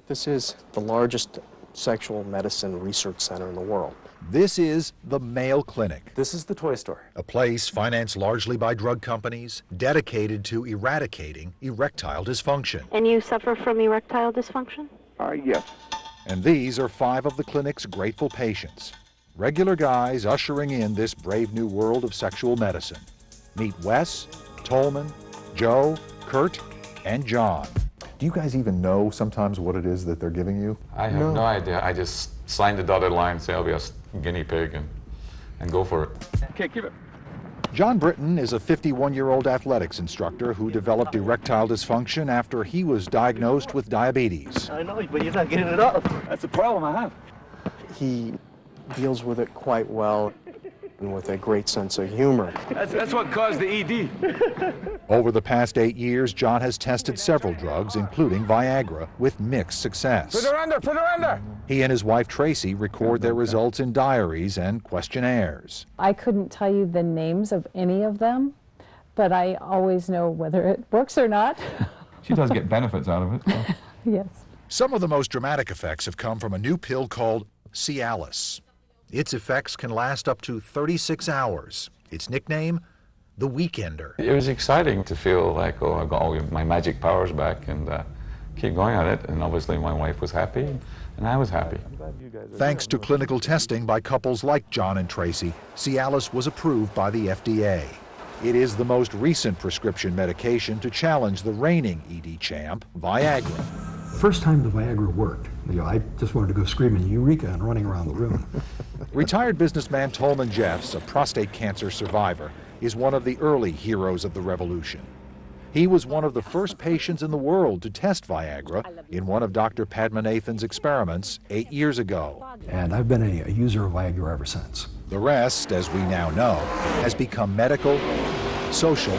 This is the largest sexual medicine research center in the world. This is the Mayo Clinic. This is the toy store. A place financed largely by drug companies, dedicated to eradicating erectile dysfunction. And you suffer from erectile dysfunction? Yes. And these are 5 of the clinic's grateful patients. Regular guys ushering in this brave new world of sexual medicine. Meet Wes, Tolman, Joe, Kurt, and John. Do you guys even know sometimes what it is that they're giving you? I have no idea. I just signed the dotted line, say I'll be a guinea pig and go for it. Okay, give it. John Britton is a 51-year-old athletics instructor who developed erectile dysfunction after he was diagnosed with diabetes. I know, but you're not getting it up. That's the problem I have. He deals with it quite well and with a great sense of humor. That's what caused the ED. Over the past 8 years, John has tested several drugs, including Viagra, with mixed success. Put her under! He and his wife Tracy record their results in diaries and questionnaires. I couldn't tell you the names of any of them, but I always know whether it works or not. She does get benefits out of it. So. Yes. Some of the most dramatic effects have come from a new pill called Cialis. Its effects can last up to 36 hours. Its nickname, the Weekender. It was exciting to feel like, oh, I got all my magic powers back and keep going at it. And obviously my wife was happy and I was happy. Thanks to clinical testing by couples like John and Tracy, Cialis was approved by the FDA. It is the most recent prescription medication to challenge the reigning ED champ, Viagra. First time the Viagra worked, I just wanted to go screaming Eureka and running around the room. Retired businessman Tolman Jeffs, a prostate cancer survivor, is one of the early heroes of the revolution. He was one of the first patients in the world to test Viagra in one of Dr. Padmanathan's experiments 8 years ago. And I've been a user of Viagra ever since. The rest, as we now know, has become medical, social,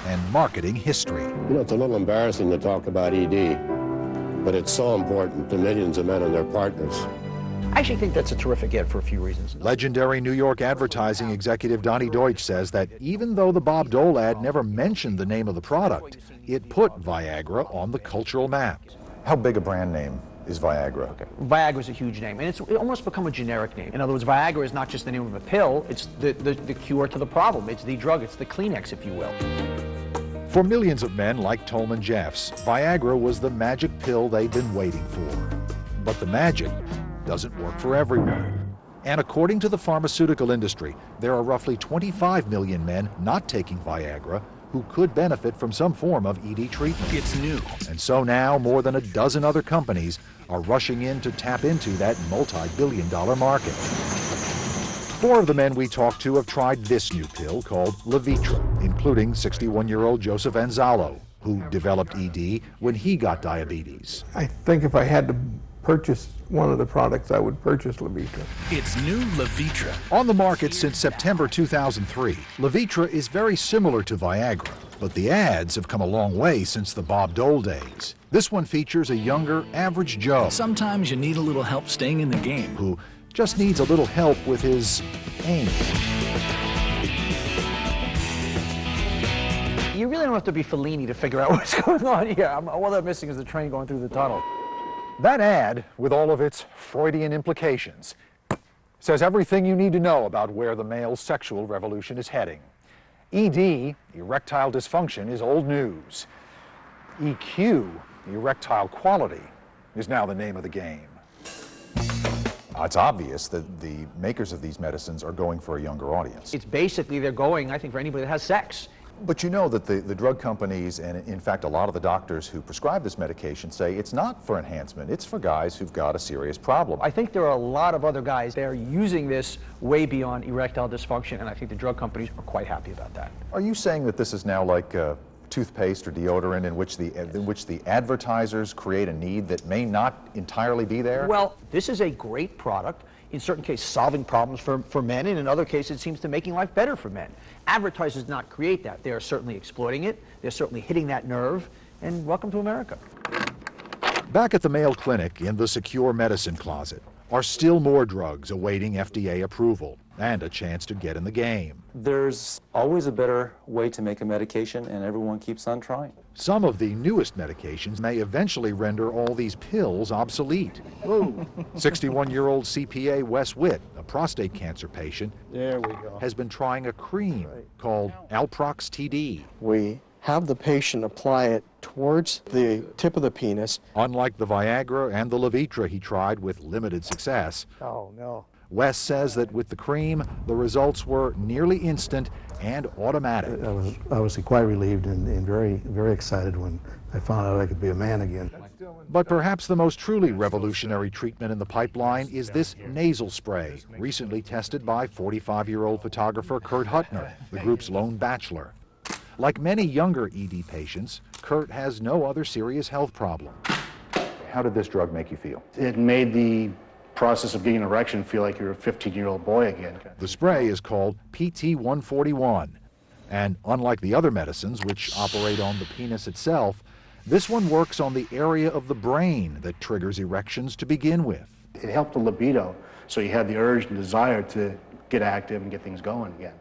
and marketing history. You know, it's a little embarrassing to talk about ED, but it's so important to millions of men and their partners. I actually think that's a terrific ad for a few reasons. Legendary New York advertising executive Donnie Deutsch says that even though the Bob Dole ad never mentioned the name of the product, it put Viagra on the cultural map. How big a brand name is Viagra? Okay. Viagra is a huge name, and it's almost become a generic name. In other words, Viagra is not just the name of a pill, it's the cure to the problem. It's the drug, it's the Kleenex, if you will. For millions of men like Tolman Jeffs, Viagra was the magic pill they'd been waiting for. But the magic doesn't work for everyone. And according to the pharmaceutical industry, there are roughly 25 million men not taking Viagra who could benefit from some form of ED treatment. It's new. And so now more than a dozen other companies are rushing in to tap into that multi-billion-dollar market. 4 of the men we talked to have tried this new pill called Levitra, including 61-year-old Joseph Anzalo, who developed ED when he got diabetes. I think if I had to purchase one of the products, I would purchase Levitra. It's new Levitra. On the market since September 2003, Levitra is very similar to Viagra, but the ads have come a long way since the Bob Dole days. This one features a younger, average Joe. Sometimes you need a little help staying in the game. Who just needs a little help with his aim. You really don't have to be Fellini to figure out what's going on here. All I'm missing is the train going through the tunnel. That ad, with all of its Freudian implications, says everything you need to know about where the male sexual revolution is heading. ED, erectile dysfunction, is old news. EQ, erectile quality, is now the name of the game. It's obvious that the makers of these medicines are going for a younger audience. It's basically they're going, I think, for anybody that has sex. But you know that the drug companies, and in fact a lot of the doctors who prescribe this medication, say it's not for enhancement, it's for guys who've got a serious problem. I think there are a lot of other guys that are using this way beyond erectile dysfunction, and I think the drug companies are quite happy about that. Are you saying that this is now like toothpaste or deodorant in which the advertisers create a need that may not entirely be there? Well, this is a great product. In certain cases, solving problems for men, and in other cases, it seems to making life better for men. Advertisers do not create that. They are certainly exploiting it. They're certainly hitting that nerve, and welcome to America. Back at the Mayo Clinic in the secure medicine closet, are still more drugs awaiting FDA approval and a chance to get in the game. There's always a better way to make a medication, and everyone keeps on trying. Some of the newest medications may eventually render all these pills obsolete. 61-year-old CPA Wes Witt, a prostate cancer patient, has been trying a cream called Alprox TD. We have the patient apply it towards the tip of the penis. Unlike the Viagra and the Levitra he tried with limited success, Oh, no. Wes says that with the cream, the results were nearly instant and automatic. I was obviously quite relieved and very, very excited when I found out I could be a man again. But perhaps the most truly revolutionary treatment in the pipeline is this nasal spray, recently tested by 45-year-old photographer Kurt Huttner, the group's lone bachelor. Like many younger ED patients, Kurt has no other serious health problem. How did this drug make you feel? It made the process of getting an erection feel like you're a 15-year-old boy again. The spray is called PT-141, and unlike the other medicines, which operate on the penis itself, this one works on the area of the brain that triggers erections to begin with. It helped the libido, so you had the urge and desire to get active and get things going again.